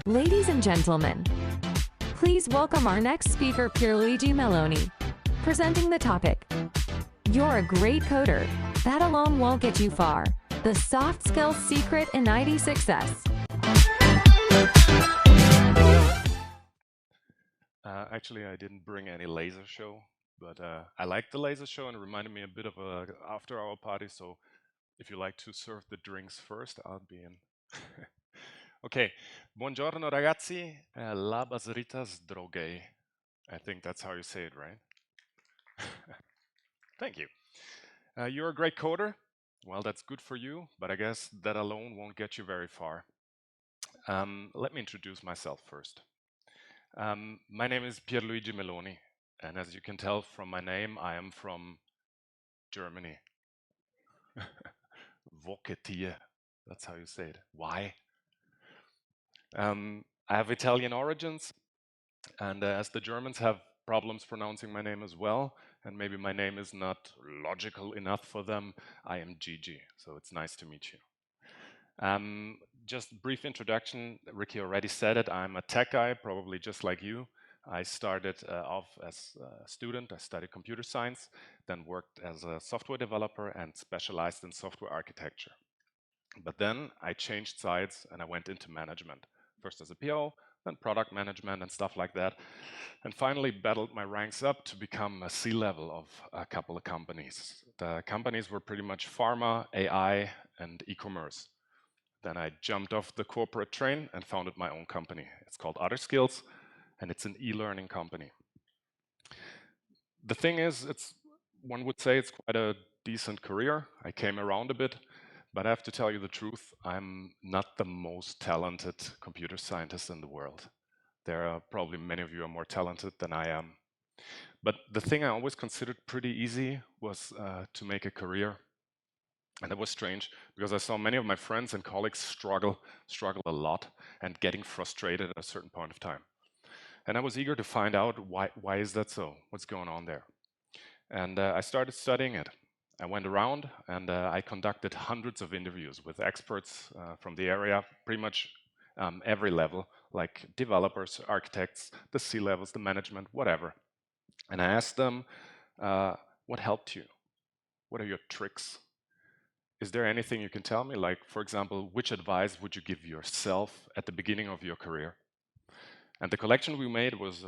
Ladies and gentlemen, please welcome our next speaker, Pierluigi Meloni, presenting the topic, You're a great coder. That alone won't get you far. The soft skills secret in IT success. Actually, I didn't bring any laser show, but I liked the laser show and it reminded me a bit of a after-hour party. So if you like to serve the drinks first, I'll be in. Okay, buongiorno ragazzi, labas ritas droge. I think that's how you say it, right? Thank you. You're a great coder. Well, that's good for you, but I guess that alone won't get you very far. Let me introduce myself first. My name is Pierluigi Meloni, and as you can tell from my name, I am from Germany. Voketie, that's how you say it. Why? I have Italian origins, and as the Germans have problems pronouncing my name as well, and maybe my name is not logical enough for them, I am Gigi, so it's nice to meet you. Just a brief introduction, Ricky already said it, I'm a tech guy, probably just like you. I started off as a student, I studied computer science, then worked as a software developer and specialized in software architecture. But then I changed sides and I went into management, first as a PO, then product management and stuff like that, and finally battled my ranks up to become a C-level of a couple of companies. The companies were pretty much pharma, AI, and e-commerce. Then I jumped off the corporate train and founded my own company. It's called Other Skills, and it's an e-learning company. The thing is, one would say it's quite a decent career. I came around a bit, but I have to tell you the truth, I'm not the most talented computer scientist in the world. There are probably many of you are more talented than I am. But the thing I always considered pretty easy was to make a career. And that was strange because I saw many of my friends and colleagues struggle a lot and getting frustrated at a certain point of time. And I was eager to find out why is that so? What's going on there? And I started studying it. I went around and I conducted hundreds of interviews with experts from the area, pretty much every level, like developers, architects, the C-levels, the management, whatever. And I asked them, what helped you? What are your tricks? Is there anything you can tell me? Like, for example, which advice would you give yourself at the beginning of your career? And the collection we made was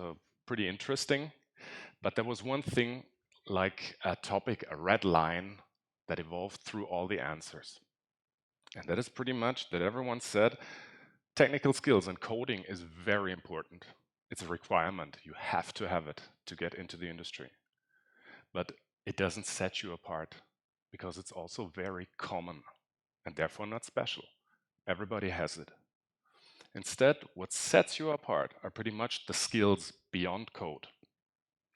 pretty interesting, but there was one thing, like a topic, a red line that evolved through all the answers. And that is pretty much that everyone said technical skills and coding is very important. It's a requirement. You have to have it to get into the industry. But it doesn't set you apart because it's also very common and therefore not special. Everybody has it. Instead, what sets you apart are pretty much the skills beyond code.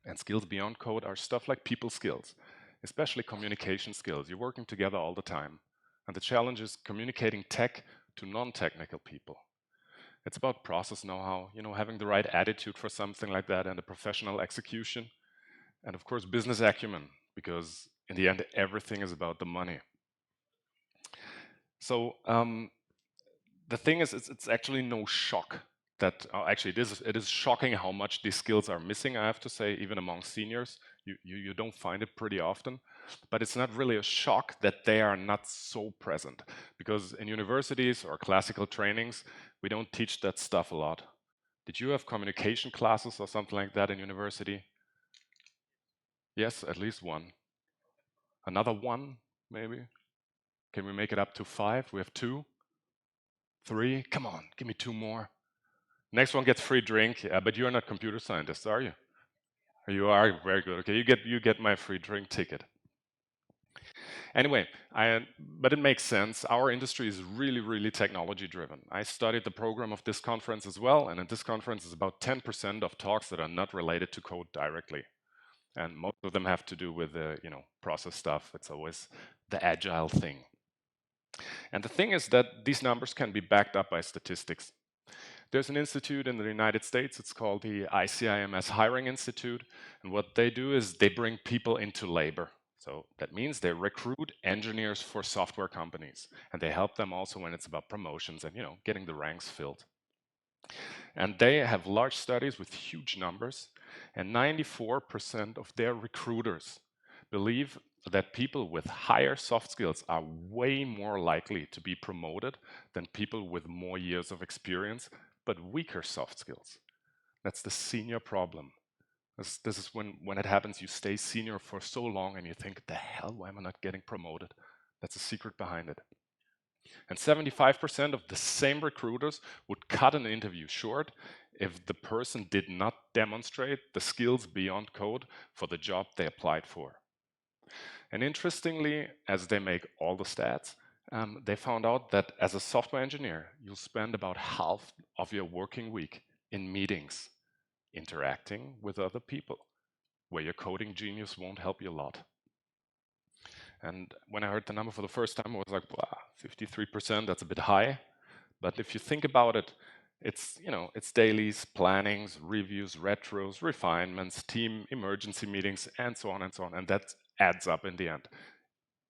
And skills beyond code are stuff like people skills, especially communication skills. You're working together all the time. And the challenge is communicating tech to non-technical people. It's about process know-how, having the right attitude for something like that and a professional execution. And of course, business acumen, because in the end, everything is about the money. So the thing is, it's actually no shock that, actually it is shocking how much these skills are missing, I have to say, even among seniors. You don't find it pretty often, but it's not really a shock that they are not so present, because in universities or classical trainings, we don't teach that stuff a lot. Did you have communication classes or something like that in university? Yes, at least one. Another one, maybe? Can we make it up to 5? We have 2, 3. Come on, give me 2 more. Next one gets free drink, but you're not computer scientists, are you? You are very good. Okay, you get my free drink ticket. Anyway, but it makes sense. Our industry is really technology driven. I studied the program of this conference as well, and in this conference is about 10% of talks that are not related to code directly. And most of them have to do with process stuff. It's always the agile thing. And the thing is that these numbers can be backed up by statistics. There's an institute in the United States, it's called the ICIMS Hiring Institute, and what they do is they bring people into labor. So that means they recruit engineers for software companies, and they help them also when it's about promotions and getting the ranks filled. And they have large studies with huge numbers, and 94% of their recruiters believe that people with higher soft skills are way more likely to be promoted than people with more years of experience but weaker soft skills. That's the senior problem. This is when it happens, you stay senior for so long and you think, the hell, why am I not getting promoted? That's the secret behind it. And 75% of the same recruiters would cut an interview short if the person did not demonstrate the skills beyond code for the job they applied for. And interestingly, as they make all the stats, they found out that as a software engineer, you'll spend about half of your working week in meetings, interacting with other people, where your coding genius won't help you a lot. And when I heard the number for the first time, I was like, wow, 53%, that's a bit high. But if you think about it, it's dailies, plannings, reviews, retros, refinements, team emergency meetings, and so on and so on. And that adds up in the end.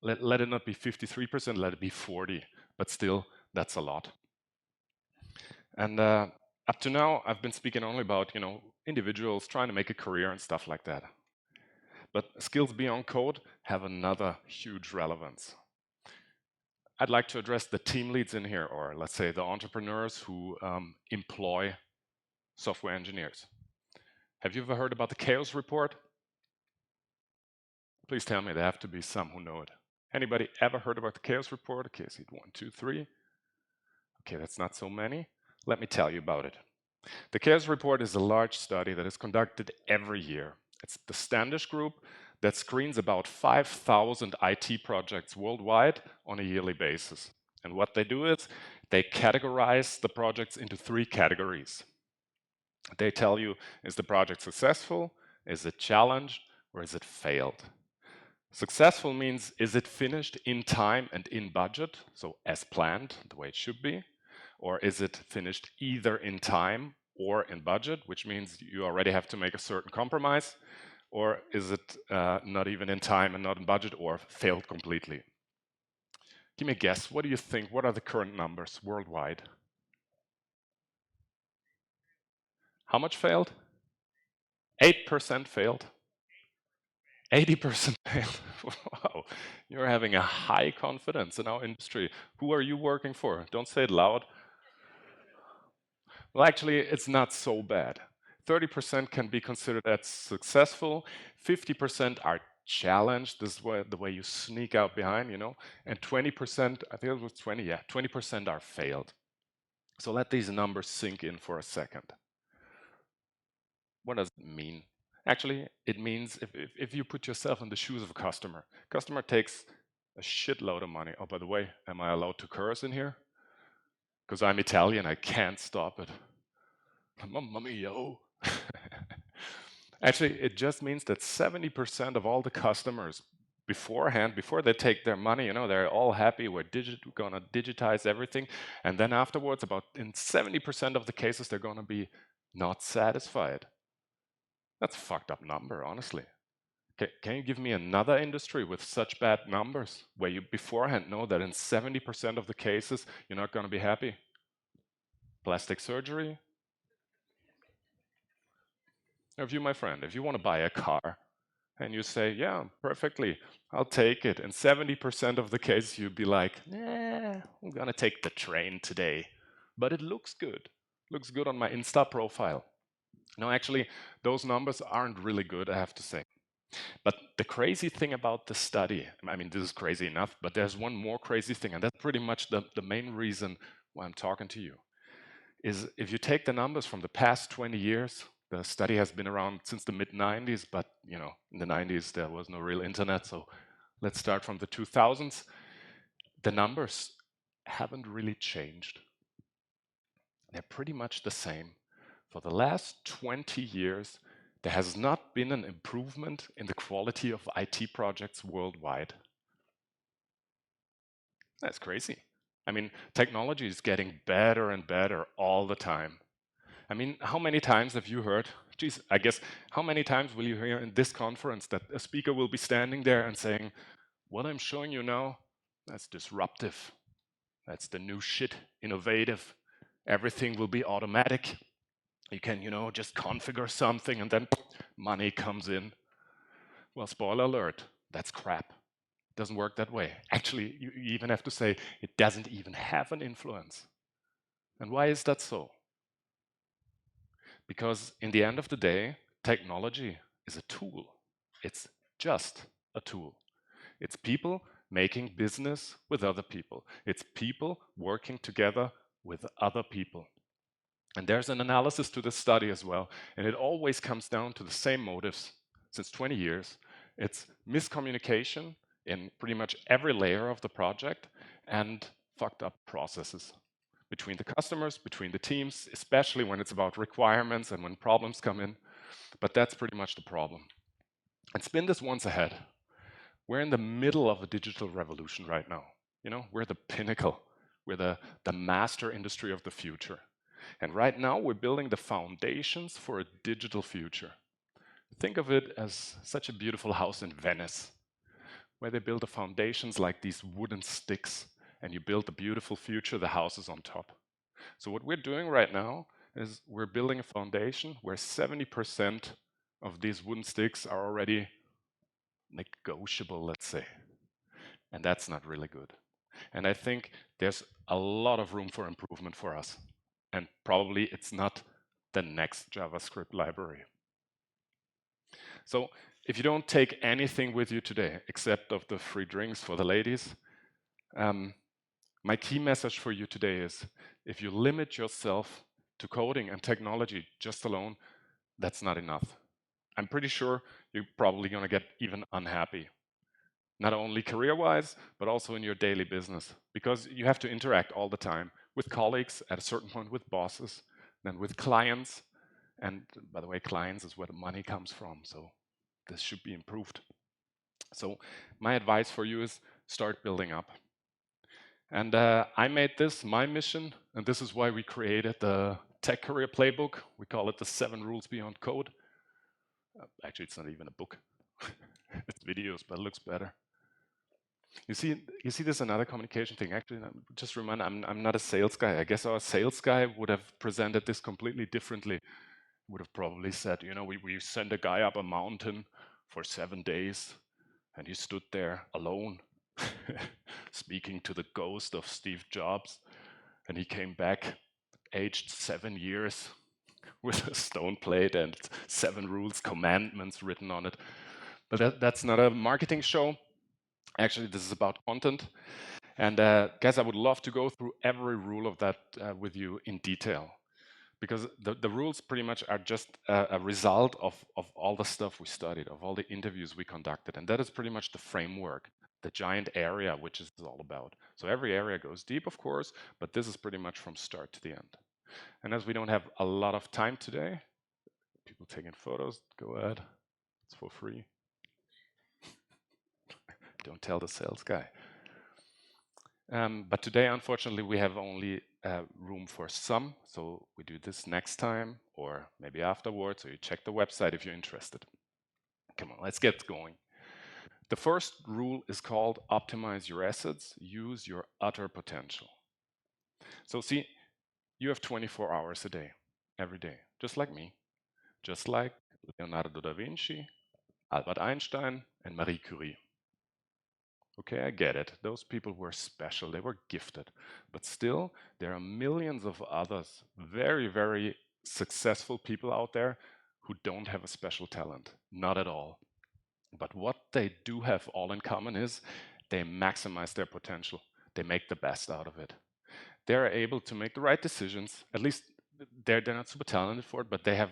Let it not be 53%, let it be 40, but still, that's a lot. And up to now, I've been speaking only about, individuals trying to make a career and stuff like that. But skills beyond code have another huge relevance. I'd like to address the team leads in here, or let's say the entrepreneurs who employ software engineers. Have you ever heard about the chaos report? Please tell me, there have to be some who know it. Anybody ever heard about the chaos report? Okay, see, 1, 2, 3. Okay, that's not so many. Let me tell you about it. The chaos report is a large study that is conducted every year. It's the Standish Group that screens about 5,000 IT projects worldwide on a yearly basis. And what they do is they categorize the projects into 3 categories. They tell you, is the project successful, is it challenged, or is it failed? Successful means, is it finished in time and in budget, so as planned, the way it should be? Or is it finished either in time or in budget, which means you already have to make a certain compromise? Or is it not even in time and not in budget, or failed completely? Give me a guess. What do you think? What are the current numbers worldwide? How much failed? 8% failed. 80% failed. Wow, you're having a high confidence in our industry. Who are you working for? Don't say it loud. Well, actually, it's not so bad. 30% can be considered as successful, 50% are challenged, this is the way you sneak out behind, and 20%, I think it was 20, yeah, 20% are failed. So let these numbers sink in for a second. What does it mean? Actually, it means if you put yourself in the shoes of a customer takes a shitload of money. Oh, by the way, am I allowed to curse in here? Because I'm Italian, I can't stop it. Mamma mia. Actually, it just means that 70% of all the customers beforehand, before they take their money, they're all happy, we're gonna digitize everything. And then afterwards, about in 70% of the cases, they're gonna be not satisfied. That's a fucked up number, honestly. Can you give me another industry with such bad numbers where you beforehand know that in 70% of the cases, you're not gonna be happy? Plastic surgery? If you, my friend, if you want to buy a car and you say, yeah, perfectly, I'll take it. In 70% of the cases, you'd be like, I'm gonna take the train today. But it looks good. Looks good on my Insta profile. No, actually, those numbers aren't really good, I have to say. But the crazy thing about the study, I mean, this is crazy enough, but there's one more crazy thing, and that's pretty much the main reason why I'm talking to you, is if you take the numbers from the past 20 years, the study has been around since the mid-90s, but in the 90s there was no real internet, so let's start from the 2000s. The numbers haven't really changed. They're pretty much the same. For the last 20 years, there has not been an improvement in the quality of IT projects worldwide. That's crazy. I mean, technology is getting better and better all the time. I mean, how many times have you heard, geez, I guess, how many times will you hear in this conference that a speaker will be standing there and saying, what I'm showing you now, that's disruptive. That's the new shit, innovative. everything will be automatic. You can, just configure something and then money comes in. Well, spoiler alert, that's crap. It doesn't work that way. Actually, you even have to say it doesn't even have an influence. And why is that so? Because in the end of the day, technology is a tool. It's just a tool. It's people making business with other people. It's people working together with other people. And there's an analysis to this study as well. And it always comes down to the same motives since 20 years. It's miscommunication in pretty much every layer of the project and fucked up processes between the customers, between the teams, especially when it's about requirements and when problems come in. But that's pretty much the problem. And spin this once ahead. We're in the middle of a digital revolution right now. We're the pinnacle. We're the master industry of the future. And right now, we're building the foundations for a digital future. Think of it as such a beautiful house in Venice, where they build the foundations like these wooden sticks, and you build the beautiful future, the house is on top. So what we're doing right now is we're building a foundation where 70% of these wooden sticks are already negotiable, let's say. And that's not really good. And I think there's a lot of room for improvement for us. And probably it's not the next JavaScript library. So if you don't take anything with you today, except of the free drinks for the ladies, my key message for you today is, if you limit yourself to coding and technology just alone, that's not enough. I'm pretty sure you're probably going to get even unhappy. Not only career-wise, but also in your daily business, because you have to interact all the time with colleagues, at a certain point with bosses, then with clients. And by the way, clients is where the money comes from, so this should be improved. So my advice for you is start building up. And I made this my mission, and this is why we created the Tech Career Playbook. We call it the 7 Rules Beyond Code. Actually, it's not even a book. It's videos, but it looks better. You see this is another communication thing. Actually, just remind, I'm not a sales guy. I guess our sales guy would have presented this completely differently. Would have probably said, we sent a guy up a mountain for 7 days, and he stood there alone, speaking to the ghost of Steve Jobs, and he came back, aged 7 years, with a stone plate and 7 rules, commandments written on it. But that's not a marketing show. Actually, this is about content. And guys, I would love to go through every rule of that with you in detail, because the rules pretty much are just a result of all the stuff we studied, of all the interviews we conducted. And that is pretty much the framework, the giant area, which is all about. So every area goes deep, of course, but this is pretty much from start to the end. And as we don't have a lot of time today, people taking photos, go ahead. It's for free. Don't tell the sales guy. But today, unfortunately, we have only room for some. So we do this next time or maybe afterwards, or you check the website if you're interested. Come on, let's get going. The first rule is called optimize your assets, use your utter potential. So see, you have 24 hours a day, every day, just like me, just like Leonardo da Vinci, Albert Einstein, and Marie Curie. Okay, I get it. Those people were special. They were gifted. But still, there are millions of others, very, very successful people out there who don't have a special talent. Not at all. But what they do have all in common is they maximize their potential. They make the best out of it. They're able to make the right decisions. At least they're not super talented for it, but they have,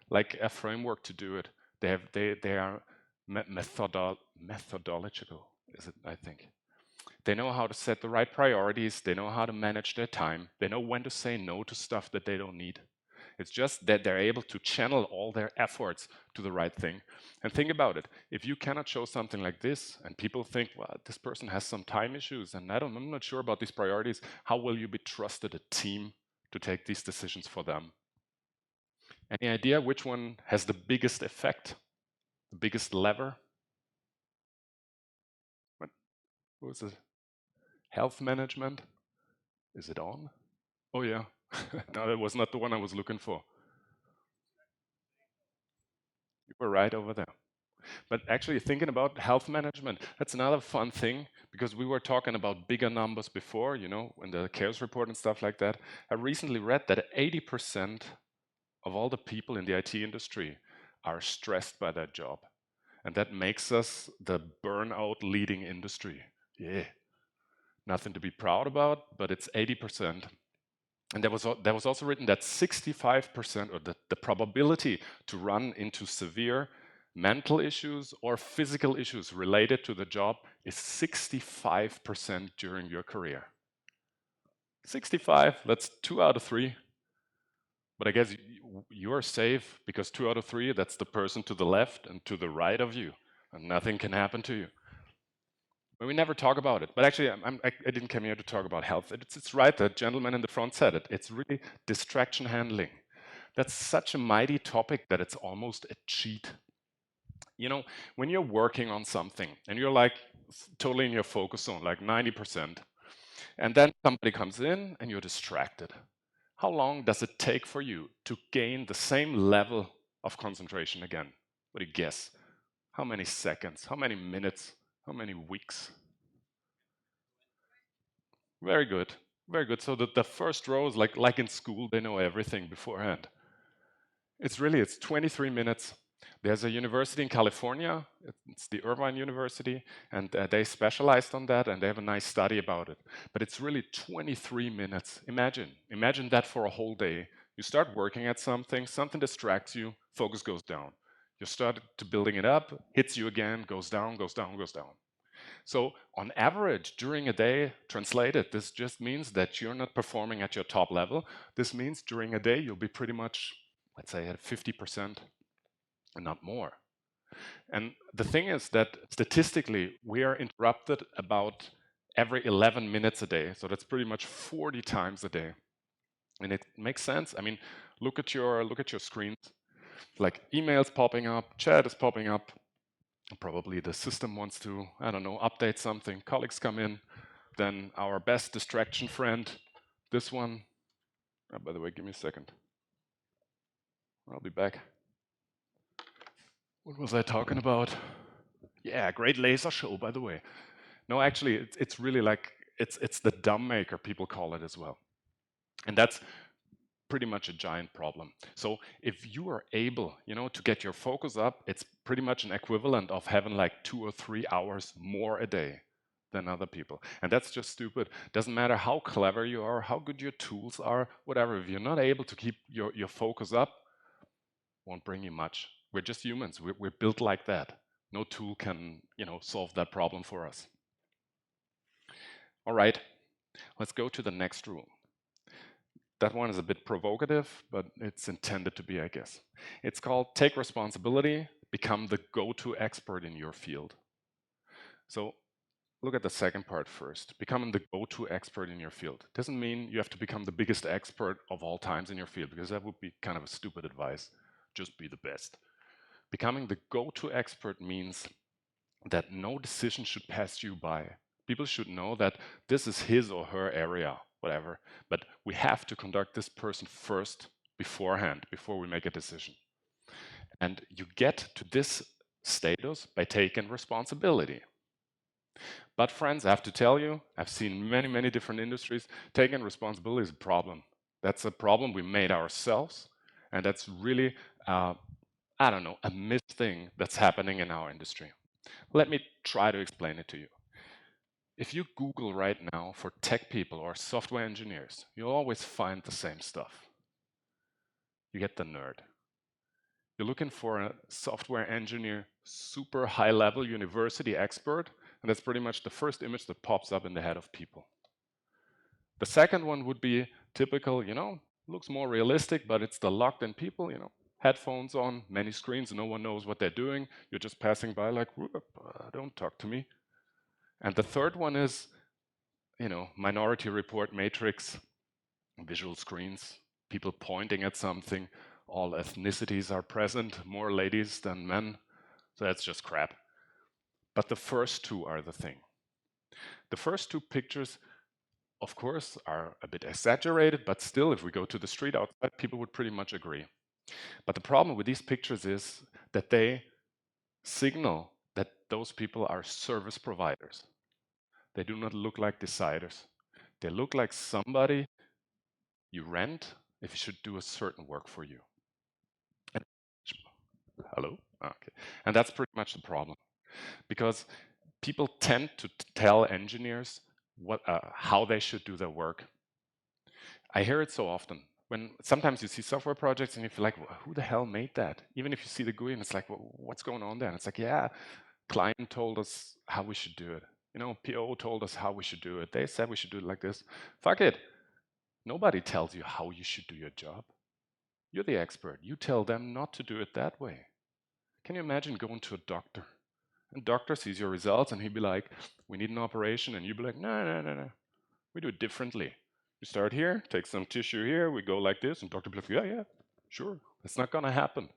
like a framework to do it. They are methodological, is it, I think. They know how to set the right priorities. They know how to manage their time. They know when to say no to stuff that they don't need. It's just that they're able to channel all their efforts to the right thing. And think about it. If you cannot show something like this, and people think, well, this person has some time issues, and I'm not sure about these priorities, how will you be trusted a team to take these decisions for them? Any idea which one has the biggest effect, the biggest lever? What was it? Health management? Is it on? Oh yeah, No, that was not the one I was looking for. You were right over there. But actually, thinking about health management, that's another fun thing because we were talking about bigger numbers before, in the chaos report and stuff like that. I recently read that 80% of all the people in the IT industry are stressed by their job. And that makes us the burnout leading industry. Yeah, nothing to be proud about, but it's 80%. And there was also written that 65%, or the probability to run into severe mental issues or physical issues related to the job is 65% during your career. 65, that's 2 out of 3. But I guess you're safe because 2 out of 3, that's the person to the left and to the right of you, and nothing can happen to you. But we never talk about it. But actually, I didn't come here to talk about health. It's right, the gentleman in the front said it. It's really distraction handling. That's such a mighty topic that it's almost a cheat. When you're working on something and you're like totally in your focus zone, like 90%, and then somebody comes in and you're distracted. How long does it take for you to gain the same level of concentration again? What do you guess? How many seconds? How many minutes? How many weeks? Very good. Very good. So the first row is like in school, they know everything beforehand. It's 23 minutes. There's a university in California, it's the Irvine University, and they specialized on that, and they have a nice study about it. But it's really 23 minutes. Imagine that for a whole day. You start working at something distracts you, focus goes down. You start to building it up, hits you again, goes down, goes down, goes down. So on average, during a day, translated, this just means that you're not performing at your top level. This means during a day, you'll be pretty much, let's say, at 50% and not more. And the thing is that statistically, we are interrupted about every 11 minutes a day. So that's pretty much 40 times a day. And it makes sense. I mean, look at your screens. Like emails popping up, chat is popping up. Probably the system wants to, I don't know, update something. Colleagues come in. Then our best distraction friend, this one. Oh, by the way, give me a second. I'll be back. What was I talking about? Yeah, great laser show, by the way. No, actually, it's really like, it's the dumb maker, people call it as well. And that's pretty much a giant problem. So if you are able, to get your focus up, it's pretty much an equivalent of having like 2 or 3 hours more a day than other people. And that's just stupid. Doesn't matter how clever you are, how good your tools are, whatever. If you're not able to keep your focus up, won't bring you much. We're just humans. We're built like that. No tool can, solve that problem for us. All right, let's go to the next rule. That one is a bit provocative, but it's intended to be, I guess. It's called take responsibility, become the go-to expert in your field. So look at the second part first. Becoming the go-to expert in your field. Doesn't mean you have to become the biggest expert of all times in your field, because that would be kind of a stupid advice. Just be the best. Becoming the go-to expert means that no decision should pass you by. People should know that this is his or her area, whatever, but we have to conduct this person first beforehand, before we make a decision. And you get to this status by taking responsibility. But friends, I have to tell you, I've seen many, many different industries. Taking responsibility is a problem. That's a problem we made ourselves, and that's really, I don't know, a missed thing that's happening in our industry. Let me try to explain it to you. If you Google right now for tech people or software engineers, you'll always find the same stuff. You get the nerd. You're looking for a software engineer, super high level university expert, and that's pretty much the first image that pops up in the head of people. The second one would be typical, looks more realistic, but it's the locked in people, headphones on, many screens, no one knows what they're doing. You're just passing by like, don't talk to me. And the third one is, Minority Report matrix, visual screens, people pointing at something, all ethnicities are present, more ladies than men. So that's just crap. But the first two are the thing. The first two pictures, of course, are a bit exaggerated, but still, if we go to the street outside, people would pretty much agree. But the problem with these pictures is that they signal that those people are service providers. They do not look like deciders. They look like somebody you rent if you should do a certain work for you. And, hello? Okay. And that's pretty much the problem. Because people tend to tell engineers how they should do their work. I hear it so often. When sometimes you see software projects and you feel like, who the hell made that? Even if you see the GUI and it's like, well, what's going on there? And it's like, yeah, client told us how we should do it. You know, PO told us how we should do it. They said we should do it like this. Fuck it. Nobody tells you how you should do your job. You're the expert. You tell them not to do it that way. Can you imagine going to a doctor? And doctor sees your results and he'd be like, we need an operation. And you'd be like, no, no, no, no. We do it differently. We start here, take some tissue here, we go like this, and doctor will be like, yeah, yeah, sure. That's not gonna happen.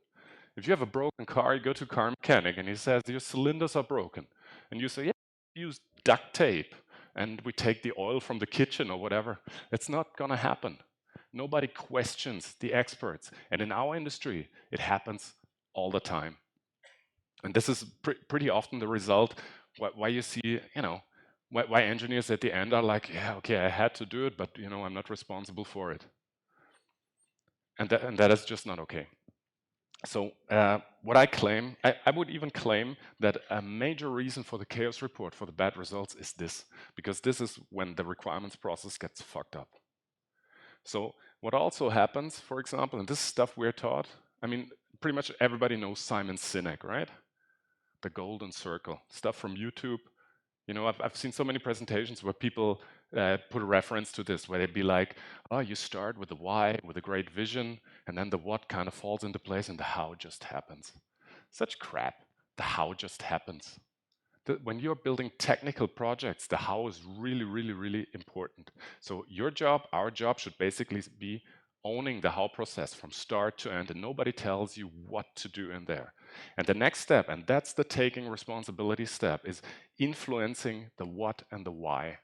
If you have a broken car, you go to a car mechanic and he says, your cylinders are broken. And you say, yeah, use duct tape and we take the oil from the kitchen or whatever. It's not gonna happen. Nobody questions the experts. And in our industry, it happens all the time. And this is pretty often the result why you see, you know, why engineers at the end are like, yeah, okay, I had to do it, but you know, I'm not responsible for it. And that is just not okay. So what I claim, I would even claim that a major reason for the chaos report, for the bad results, is this, because this is when the requirements process gets fucked up. So what also happens, for example, and this is stuff we're taught, I mean, pretty much everybody knows Simon Sinek, right? The golden circle, stuff from YouTube. You know, I've seen so many presentations where people put a reference to this, where they'd be like, oh, you start with the why, with a great vision, and then the what kind of falls into place, and the how just happens. Such crap. The how just happens. When you're building technical projects, the how is really, really, really important. So your job, our job, should basically be owning the how process from start to end, and nobody tells you what to do in there. And the next step, and that's the taking responsibility step, is influencing the what and the why.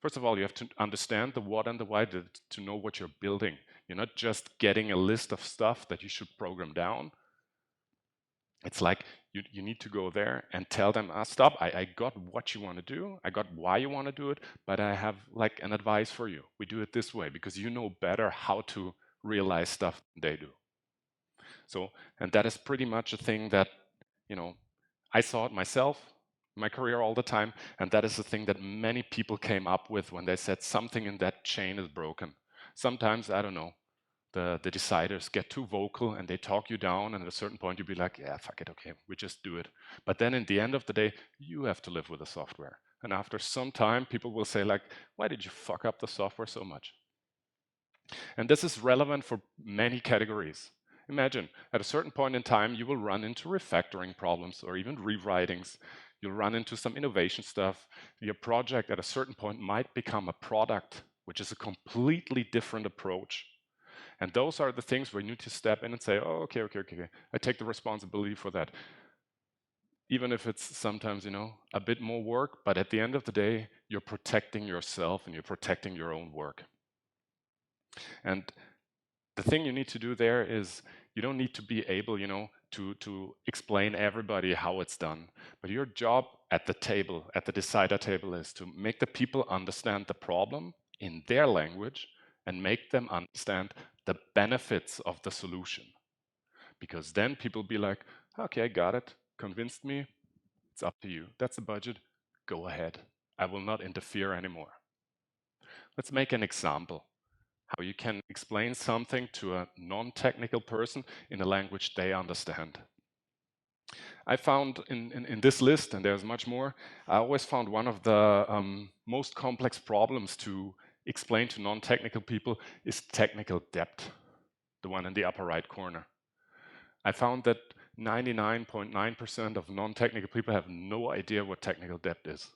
First of all, you have to understand the what and the why to know what you're building. You're not just getting a list of stuff that you should program down. It's like you need to go there and tell them, stop, I got what you want to do, I got why you want to do it, but I have like an advice for you. We do it this way because you know better how to realize stuff than they do. So, and that is pretty much a thing that, you know, I saw it myself, my career all the time, and that is the thing that many people came up with when they said something in that chain is broken. Sometimes, I don't know, the deciders get too vocal and they talk you down, and at a certain point you'll be like, yeah, fuck it, okay, we just do it. But then in the end of the day, you have to live with the software. And after some time, people will say like, why did you fuck up the software so much? And this is relevant for many categories. Imagine, at a certain point in time, you will run into refactoring problems or even rewritings. You'll run into some innovation stuff. Your project at a certain point might become a product, which is a completely different approach. And those are the things where you need to step in and say, oh, okay, I take the responsibility for that. Even if it's sometimes, you know, a bit more work, but at the end of the day, you're protecting yourself and you're protecting your own work. And the thing you need to do there is you don't need to be able, you know, to explain everybody how it's done. But your job at the table, at the decider table, is to make the people understand the problem in their language and make them understand the benefits of the solution. Because then people be like, okay, I got it, convinced me, it's up to you. That's the budget, go ahead. I will not interfere anymore. Let's make an example. How you can explain something to a non-technical person in a language they understand. I found in this list, and there's much more, I always found one of the most complex problems to explain to non-technical people is technical debt, the one in the upper right corner. I found that 99.9% of non-technical people have no idea what technical debt is.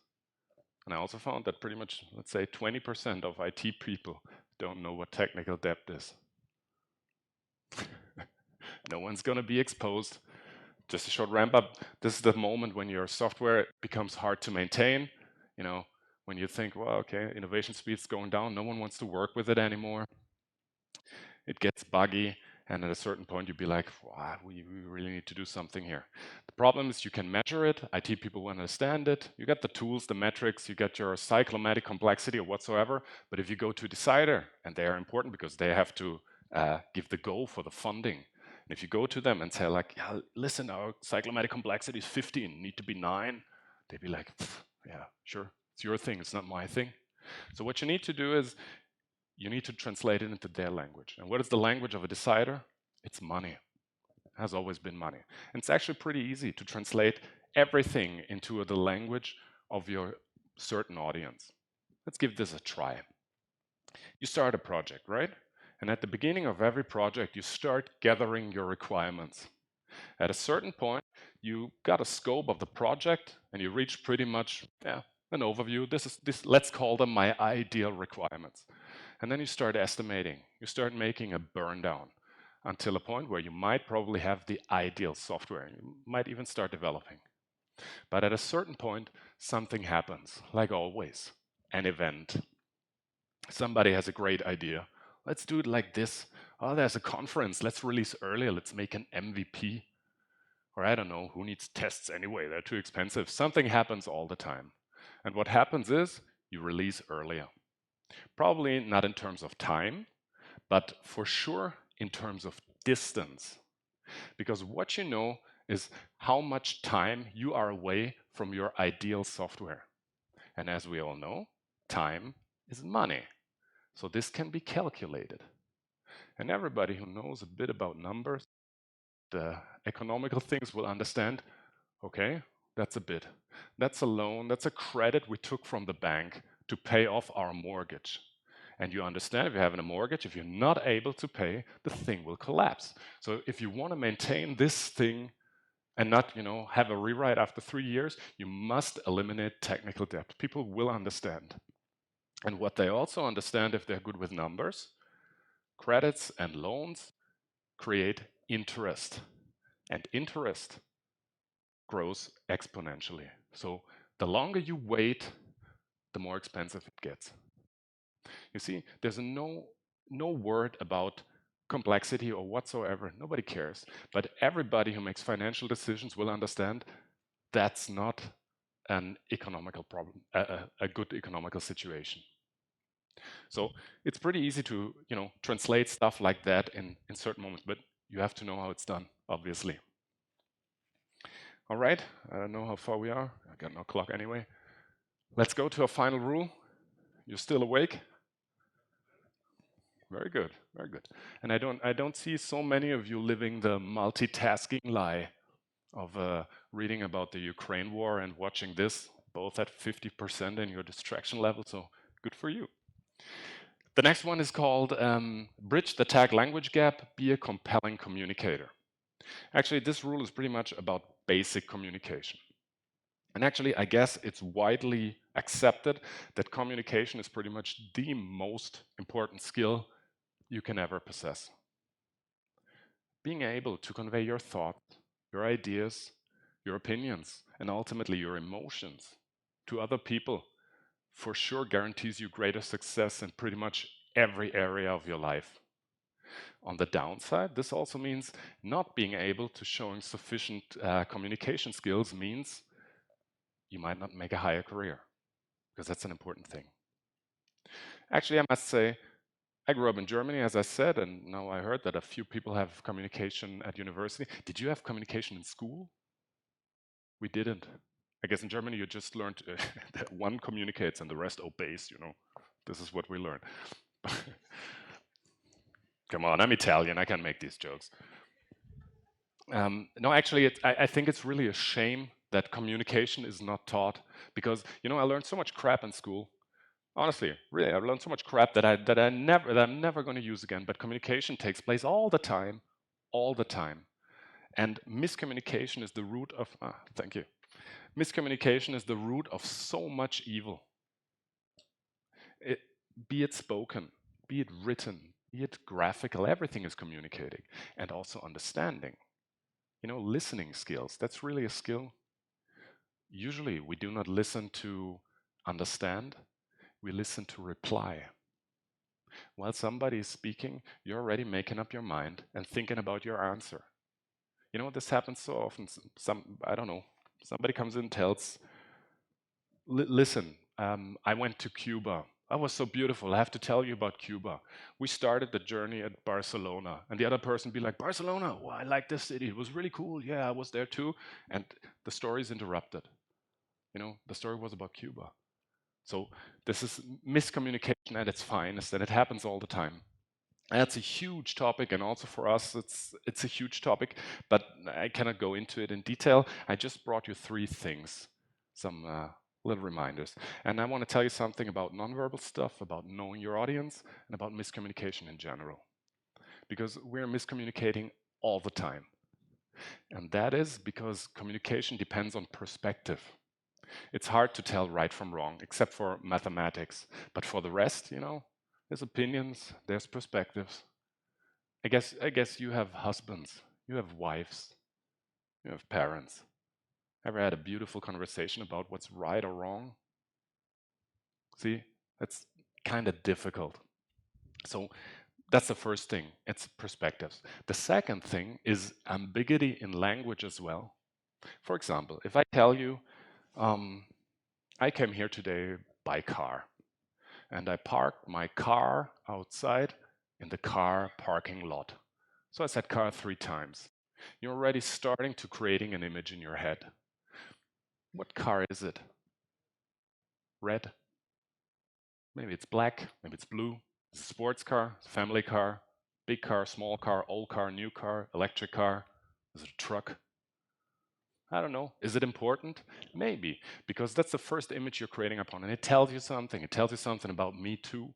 And I also found that pretty much, let's say, 20% of IT people don't know what technical debt is. No one's going to be exposed. Just a short ramp up. This is the moment when your software becomes hard to maintain. You know, when you think, well, okay, innovation speed's going down, no one wants to work with it anymore, it gets buggy, and at a certain point you'd be like, wow, we really need to do something here. The problem is you can measure it, IT people will understand it, you get the tools, the metrics, you get your cyclomatic complexity or whatsoever, but if you go to a decider, and they are important because they have to give the go for the funding, and if you go to them and say like, yeah, listen, our cyclomatic complexity is 15, need to be 9, they'd be like, yeah, sure, it's your thing, it's not my thing. So what you need to do is you need to translate it into their language. And what is the language of a decider? It's money. It has always been money. And it's actually pretty easy to translate everything into the language of your certain audience. Let's give this a try. You start a project, right? And at the beginning of every project, you start gathering your requirements. At a certain point, you got a scope of the project and you reach pretty much an overview. Let's call them my ideal requirements. And then you start estimating. You start making a burn down until a point where you might probably have the ideal software. You might even start developing. But at a certain point, something happens, like always, an event. Somebody has a great idea. Let's do it like this. Oh, there's a conference. Let's release earlier. Let's make an MVP. Or I don't know, who needs tests anyway? They're too expensive. Something happens all the time. And what happens is you release earlier. Probably not in terms of time, but for sure in terms of distance. Because what you know is how much time you are away from your ideal software. And as we all know, time is money. So this can be calculated. And everybody who knows a bit about numbers, the economical things will understand, okay, that's a bit. That's a loan, that's a credit we took from the bank to pay off our mortgage. And you understand, if you're having a mortgage, if you're not able to pay, the thing will collapse. So if you want to maintain this thing and not, have a rewrite after 3 years, you must eliminate technical debt. People will understand. And what they also understand, if they're good with numbers, credits and loans create interest. And interest grows exponentially. So the longer you wait, the more expensive it gets. You see, there's no word about complexity or whatsoever. Nobody cares. But everybody who makes financial decisions will understand that's not an economical problem, a good economical situation. So it's pretty easy to, translate stuff like that in certain moments, but you have to know how it's done, obviously. All right, I don't know how far we are. I got no clock anyway. Let's go to a final rule. You're still awake? Very good, very good. And I don't see so many of you living the multitasking lie of reading about the Ukraine war and watching this, both at 50% in your distraction level, so good for you. The next one is called Bridge the Tag Language Gap, be a compelling communicator. Actually, this rule is pretty much about basic communication. And actually, I guess it's widely accepted that communication is pretty much the most important skill you can ever possess. Being able to convey your thoughts, your ideas, your opinions, and ultimately your emotions to other people for sure guarantees you greater success in pretty much every area of your life. On the downside, this also means not being able to showing sufficient communication skills means you might not make a higher career, because that's an important thing. Actually, I must say, I grew up in Germany, as I said, and now I heard that a few people have communication at university. Did you have communication in school? We didn't. I guess in Germany you just learned that one communicates and the rest obeys, This is what we learn. Come on, I'm Italian, I can make these jokes. No, actually, I think it's really a shame that communication is not taught because, I learned so much crap in school. Honestly, really, I learned so much crap that I'm never going to use again. But communication takes place all the time, and miscommunication is the root of. Thank you. Miscommunication is the root of so much evil. Be it spoken, be it written, be it graphical, everything is communicating, and also understanding. Listening skills. That's really a skill. Usually, we do not listen to understand, we listen to reply. While somebody is speaking, you're already making up your mind and thinking about your answer. You know, this happens so often. I don't know, somebody comes in and tells, listen, I went to Cuba. That was so beautiful. I have to tell you about Cuba. We started the journey at Barcelona, and the other person be like, Barcelona, well, I like this city. It was really cool. Yeah, I was there too. And the story is interrupted. You know, the story was about Cuba. So this is miscommunication at its finest, and it happens all the time. That's a huge topic, and also for us, it's a huge topic, but I cannot go into it in detail. I just brought you three things, some little reminders. And I want to tell you something about nonverbal stuff, about knowing your audience, and about miscommunication in general. Because we're miscommunicating all the time. And that is because communication depends on perspective. It's hard to tell right from wrong, except for mathematics. But for the rest, you know, there's opinions, there's perspectives. I guess you have husbands, you have wives, you have parents. Ever had a beautiful conversation about what's right or wrong? See, that's kind of difficult. So that's the first thing, it's perspectives. The second thing is ambiguity in language as well. For example, if I tell you, um, I came here today by car, and I parked my car outside in the car parking lot. So I said car 3 times. You're already starting to creating an image in your head. What car is it? Red? Maybe it's black, maybe it's blue. It's a sports car, it's a family car, big car, small car, old car, new car, electric car. Is it a truck? I don't know. Is it important? Maybe, because that's the first image you're creating upon, and it tells you something. It tells you something about me too.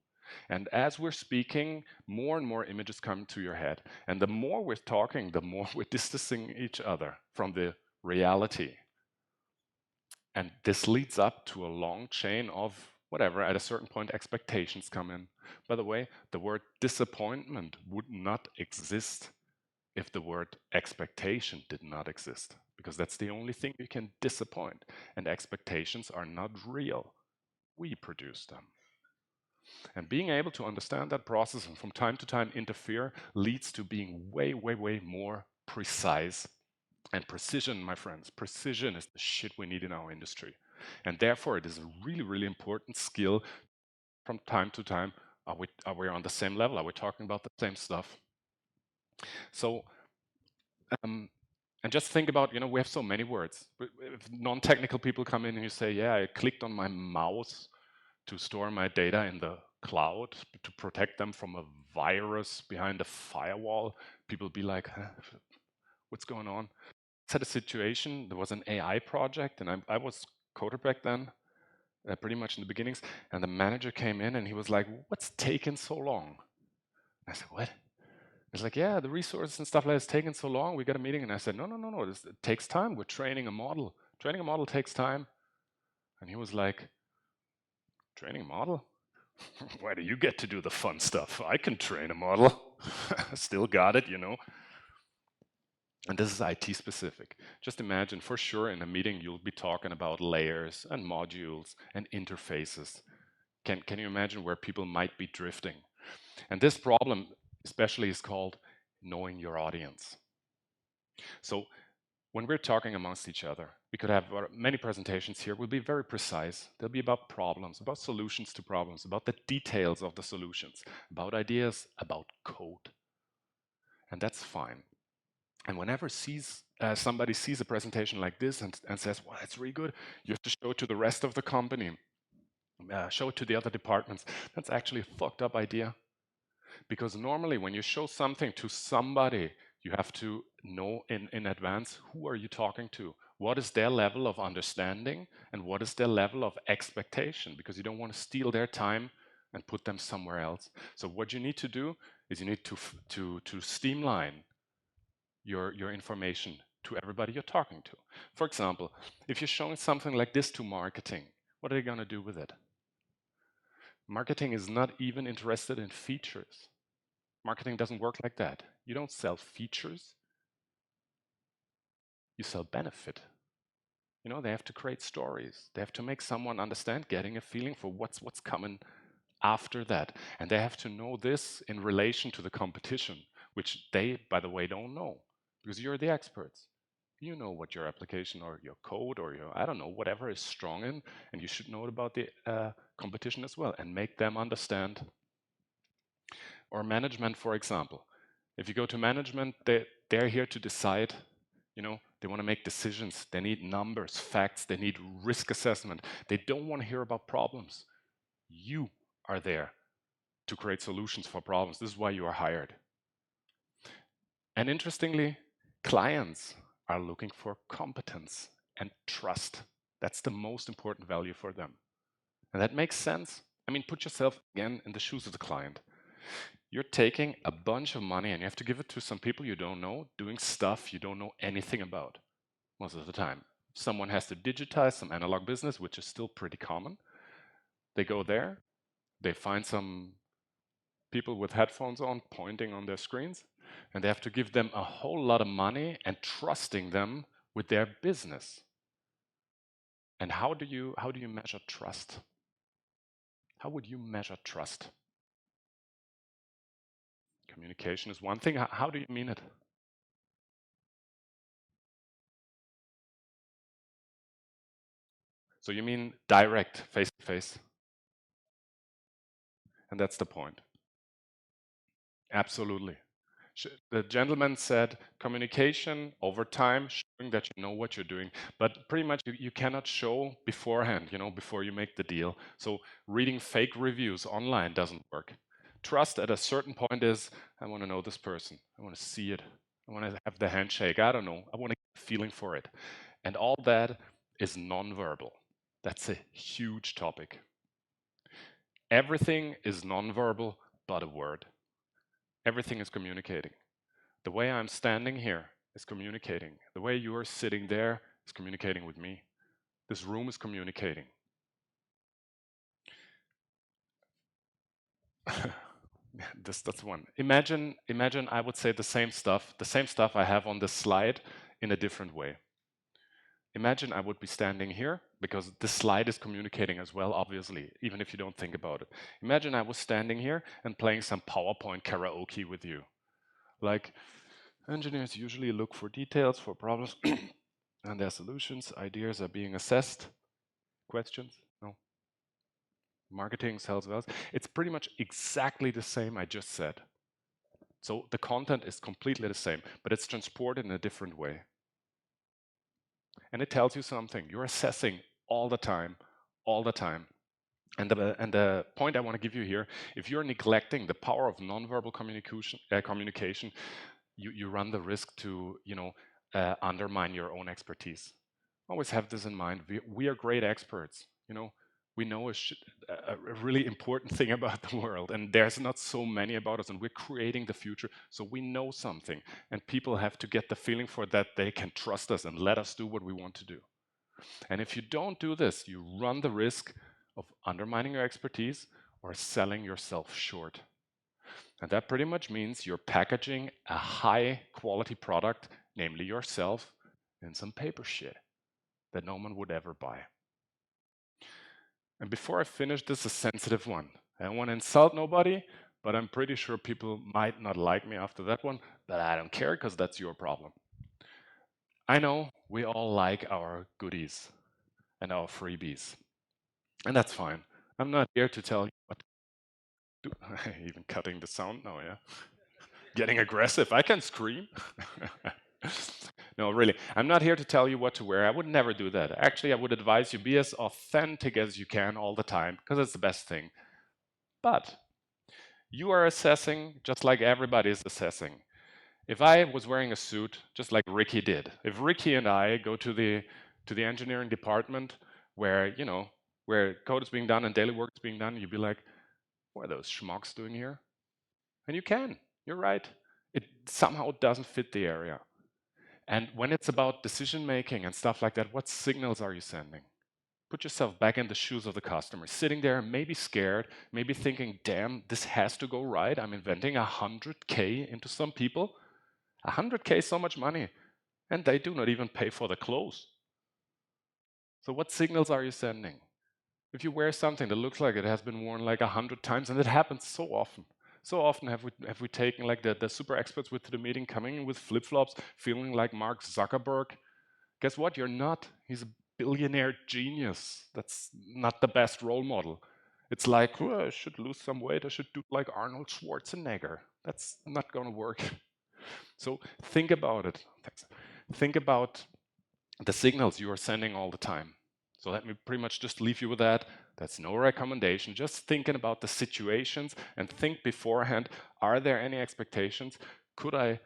And as we're speaking, more and more images come to your head. And the more we're talking, the more we're distancing each other from the reality. And this leads up to a long chain of whatever, at a certain point, expectations come in. By the way, the word disappointment would not exist if the word expectation did not exist, because that's the only thing you can disappoint. And expectations are not real. We produce them. And being able to understand that process and from time to time interfere leads to being way, way, way more precise. And precision, my friends, precision is the shit we need in our industry. And therefore, it is a really, really important skill from time to time. Are we on the same level? Are we talking about the same stuff? So, and just think about, you know, we have so many words. If non-technical people come in and you say, yeah, I clicked on my mouse to store my data in the cloud to protect them from a virus behind a firewall, people be like, huh, what's going on? Had a situation, there was an AI project, and I was coder back then, pretty much in the beginnings, and the manager came in and he was like, what's taking so long? I said, what? He's like, yeah, the resources and stuff like that is taking so long. We got a meeting. And I said, no, no, no, no, it takes time. We're training a model. Training a model takes time. And he was like, training a model? Why do you get to do the fun stuff? I can train a model. Still got it, you know. And this is IT specific. Just imagine, for sure, in a meeting, you'll be talking about layers and modules and interfaces. Can you imagine where people might be drifting? And this problem, especially, is called knowing your audience. So when we're talking amongst each other, we could have many presentations here. We'll be very precise. They'll be about problems, about solutions to problems, about the details of the solutions, about ideas, about code. And that's fine. And whenever somebody sees a presentation like this and says, well, that's really good, you have to show it to the rest of the company, show it to the other departments. That's actually a fucked up idea. Because normally when you show something to somebody, you have to know in advance, who are you talking to? What is their level of understanding and what is their level of expectation? Because you don't want to steal their time and put them somewhere else. So what you need to do is you need to streamline your information to everybody you're talking to. For example, if you're showing something like this to marketing, what are they going to do with it? Marketing is not even interested in features. Marketing doesn't work like that. You don't sell features, you sell benefit. You know, they have to create stories. They have to make someone understand, getting a feeling for what's coming after that. And they have to know this in relation to the competition, which they, by the way, don't know because you're the experts. You know what your application or your code or your, I don't know, whatever is strong in, and you should know about the competition as well and make them understand. Or management, for example. If you go to management, they're here to decide. You know, they want to make decisions. They need numbers, facts. They need risk assessment. They don't want to hear about problems. You are there to create solutions for problems. This is why you are hired. And interestingly, clients are looking for competence and trust. That's the most important value for them. And that makes sense. I mean, put yourself again in the shoes of the client. You're taking a bunch of money and you have to give it to some people you don't know, doing stuff you don't know anything about most of the time. Someone has to digitize some analog business, which is still pretty common. They go there, they find some people with headphones on pointing on their screens, and they have to give them a whole lot of money and trusting them with their business. And how do you measure trust? How would you measure trust? Communication is one thing. How do you mean it? So you mean direct, face to face, and that's the point. Absolutely. The gentleman said communication over time, showing that you know what you're doing. But pretty much you cannot show beforehand, you know, before you make the deal. So reading fake reviews online doesn't work. Trust at a certain point is, I want to know this person. I want to see it. I want to have the handshake. I don't know. I want to get a feeling for it. And all that is nonverbal. That's a huge topic. Everything is nonverbal but a word. Everything is communicating. The way I'm standing here is communicating. The way you are sitting there is communicating with me. This room is communicating. That's one. Imagine I would say the same stuff I have on this slide in a different way. Imagine I would be standing here, because this slide is communicating as well, obviously, even if you don't think about it. Imagine I was standing here and playing some PowerPoint karaoke with you. Like, engineers usually look for details, for problems, and their solutions. Ideas are being assessed. Questions? No. Marketing, sells wells. It's pretty much exactly the same I just said. So the content is completely the same, but it's transported in a different way. And it tells you something. You're assessing all the time, all the time. And the point I want to give you here, if you're neglecting the power of nonverbal communication, you run the risk to undermine your own expertise. Always have this in mind. We are great experts. We know a really important thing about the world, and there's not so many about us, and we're creating the future, so we know something, and people have to get the feeling for that they can trust us and let us do what we want to do. And if you don't do this, you run the risk of undermining your expertise or selling yourself short. And that pretty much means you're packaging a high quality product, namely yourself, in some paper shit that no one would ever buy. And before I finish, this is a sensitive one. I don't want to insult nobody, but I'm pretty sure people might not like me after that one, but I don't care because that's your problem. I know we all like our goodies and our freebies, and that's fine. I'm not here to tell you what to do. Even cutting the sound now, yeah? Getting aggressive. I can scream. No, really. I'm not here to tell you what to wear. I would never do that. Actually, I would advise you be as authentic as you can all the time, because it's the best thing. But you are assessing just like everybody is assessing. If I was wearing a suit, just like Ricky did, if Ricky and I go to the engineering department where, where code is being done and daily work is being done, you'd be like, what are those schmucks doing here? And you can. You're right. It somehow doesn't fit the area. And when it's about decision making and stuff like that, what signals are you sending? Put yourself back in the shoes of the customer, sitting there, maybe scared, maybe thinking, damn, this has to go right. I'm inventing 100K into some people. 100K is so much money. And they do not even pay for the clothes. So what signals are you sending? If you wear something that looks like it has been worn like 100 times, and it happens so often have we taken like the super experts with to the meeting, coming in with flip-flops, feeling like Mark Zuckerberg. Guess what? You're not. He's a billionaire genius. That's not the best role model. It's like, "Oh, I should lose some weight. I should do like Arnold Schwarzenegger." That's not going to work. So think about it. Thanks. Think about the signals you are sending all the time. So let me pretty much just leave you with that. That's no recommendation. Just thinking about the situations and think beforehand, are there any expectations? Could I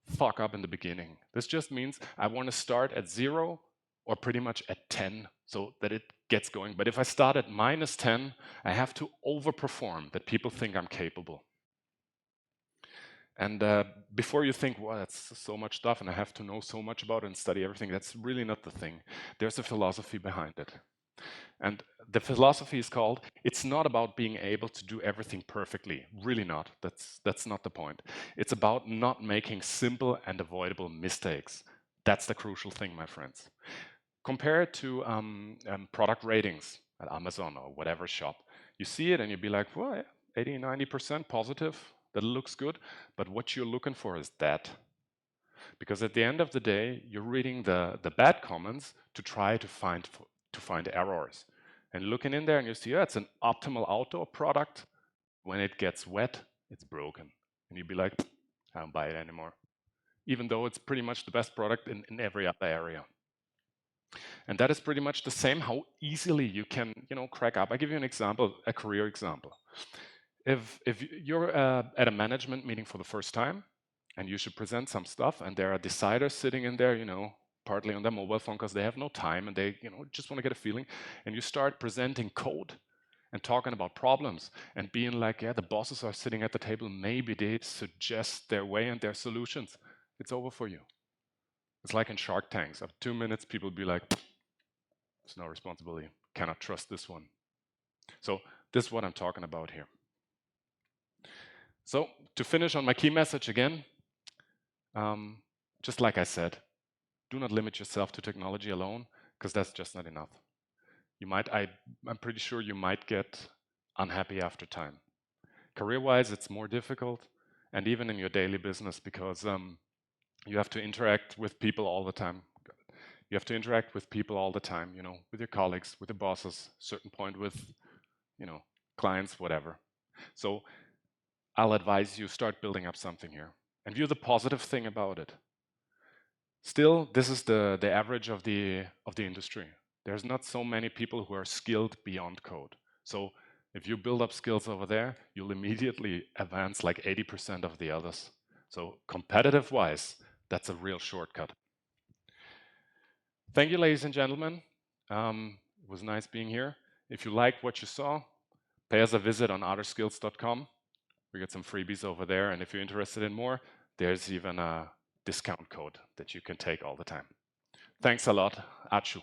fuck up in the beginning? This just means I want to start at 0 or pretty much at 10 so that it gets going. But if I start at -10, I have to overperform that people think I'm capable. And before you think, well, that's so much stuff and I have to know so much about it and study everything, that's really not the thing. There's a philosophy behind it. And the philosophy is called, it's not about being able to do everything perfectly. Really not. That's not the point. It's about not making simple and avoidable mistakes. That's the crucial thing, my friends. Compare it to product ratings at Amazon or whatever shop. You see it and you'd be like, well, yeah, 80, 90% positive. That looks good. But what you're looking for is that. Because at the end of the day, you're reading the bad comments to try to find errors. And looking in there and you see, yeah, it's an optimal outdoor product. When it gets wet, it's broken. And you'd be like, I don't buy it anymore. Even though it's pretty much the best product in every other area. And that is pretty much the same how easily you can, crack up. I give you an example, a career example. If you're at a management meeting for the first time and you should present some stuff and there are deciders sitting in there, partly on their mobile phone because they have no time and they, just want to get a feeling, and you start presenting code and talking about problems and being like, yeah, the bosses are sitting at the table, maybe they suggest their way and their solutions. It's over for you. It's like in Shark Tanks. After 2 minutes, people be like, it's no responsibility. Cannot trust this one. So this is what I'm talking about here. So to finish on my key message again, just like I said, do not limit yourself to technology alone, because that's just not enough. I'm pretty sure you might get unhappy after time. Career-wise, it's more difficult, and even in your daily business, because you have to interact with people all the time. You have to interact with people all the time, with your colleagues, with your bosses, certain point with, clients, whatever. So I'll advise you start building up something here and view the positive thing about it. Still, this is the average of the industry. There's not so many people who are skilled beyond code. So if you build up skills over there, you'll immediately advance like 80% of the others. So competitive-wise, that's a real shortcut. Thank you, ladies and gentlemen. It was nice being here. If you like what you saw, pay us a visit on otherskills.com. We got some freebies over there, and if you're interested in more, there's even a discount code that you can take all the time. Thanks a lot. Ačiū.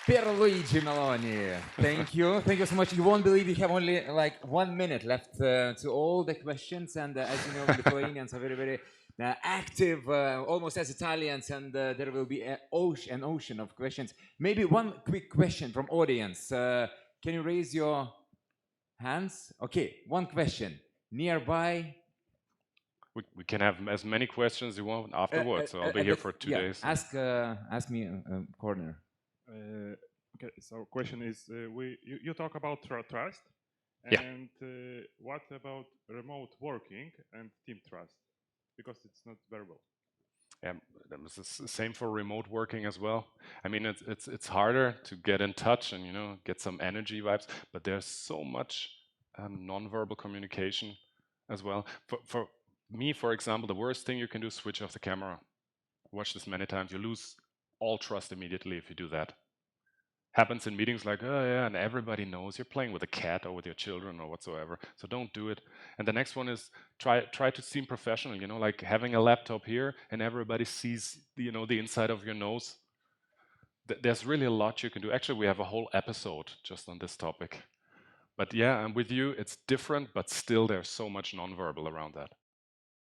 Pierluigi Meloni, thank you. Thank you so much. You won't believe we have only like 1 minute left to all the questions. And as you know, Lithuanians are very, very active, almost as Italians, and there will be an ocean of questions. Maybe one quick question from audience. Can you raise your hands? Okay, one question. Nearby. We can have as many questions as you want afterwards, so I'll be here for 2 days. Ask me corner. Okay, so question is, you talk about trust, and what about remote working and team trust? Because it's not verbal. It's the same for remote working as well. I mean, it's harder to get in touch and get some energy vibes, but there's so much non-verbal communication as well. For me, for example, the worst thing you can do is switch off the camera. Watch this many times. You lose all trust immediately if you do that. Happens in meetings like, oh yeah, and everybody knows you're playing with a cat or with your children or whatsoever. So don't do it. And the next one is try to seem professional, like having a laptop here and everybody sees, the inside of your nose. There's really a lot you can do. Actually, we have a whole episode just on this topic. But yeah, I'm with you. It's different, but still there's so much nonverbal around that.